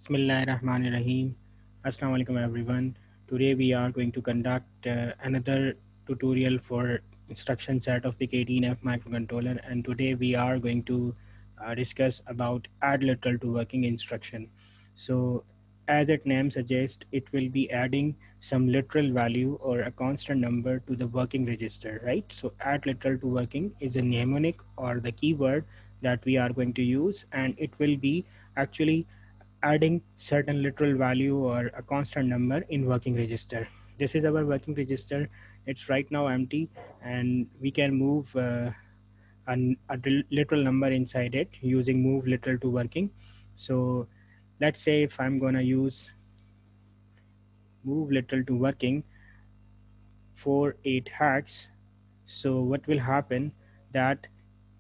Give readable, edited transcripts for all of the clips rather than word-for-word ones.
Bismillahirrahmanirrahim. Assalamu alaikum everyone. Today we are going to conduct another tutorial for instruction set of PIC18 microcontroller, and today we are going to discuss about add literal to working instruction. So as its name suggests, it will be adding some literal value or a constant number to the working register, right? So add literal to working is a mnemonic or the keyword that we are going to use, and it will be actually adding certain literal value or a constant number in working register. This is our working register. It's right now empty, and we can move a literal number inside it using move literal to working. So let's say if I'm gonna use move literal to working for 8 hacks, so what will happen that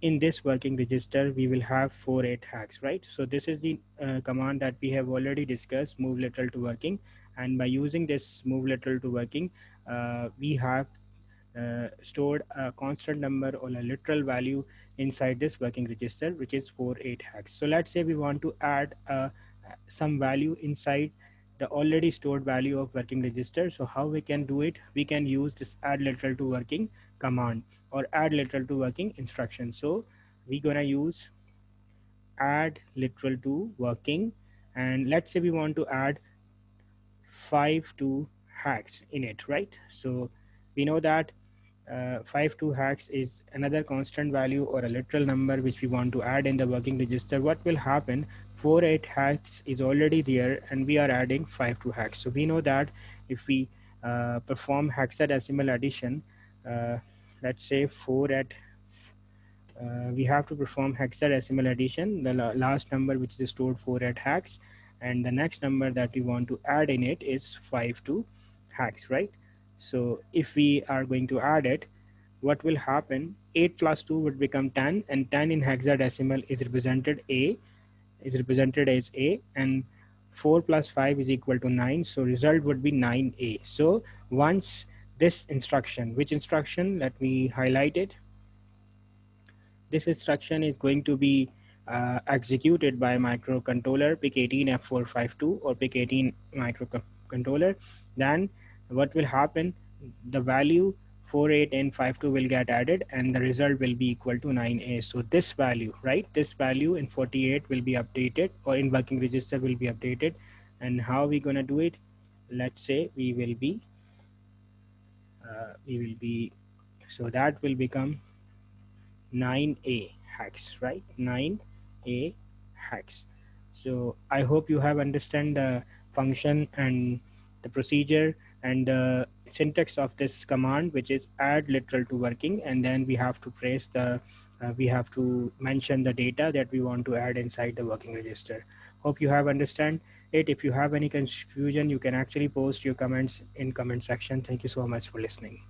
in this working register we will have 48 hacks, right? So this is the command that we have already discussed, move literal to working, and by using this move literal to working, we have stored a constant number or a literal value inside this working register, which is 48 hacks. So let's say we want to add some value inside the already stored value of working register. So how we can do it? We can use this add literal to working command or add literal to working instruction. So we're gonna use add literal to working, and let's say we want to add 5 to hacks in it, right? So we know that 5 to hacks is another constant value or a literal number which we want to add in the working register. What will happen? 48 hacks is already there, and we are adding 5 to hacks. So we know that if we perform hexadecimal addition, uh, let's say 4 at we have to perform hexadecimal addition, the last number which is stored 4 at hacks, and the next number that we want to add in it is 5 to hacks, right? So if we are going to add it, what will happen? 8 plus 2 would become 10, and 10 in hexadecimal is represented as A, and 4 plus 5 is equal to 9, so result would be 9A. So once this instruction, which instruction, let me highlight it. This instruction is going to be executed by microcontroller PIC18 F452 or PIC18 microcontroller. Then what will happen? The value 48 and 52 will get added, and the result will be equal to 9A. So this value, right? This value in 48 will be updated, or in working register will be updated. And how we gonna do it? Let's say we will be so that will become 9A hacks, right? 9A hacks. So I hope you have understand the function and the procedure and the syntax of this command, which is add literal to working, and then we have to press the we have to mention the data that we want to add inside the working register. Hope you have understand it. If you have any confusion, you can actually post your comments in comment section. Thank you so much for listening.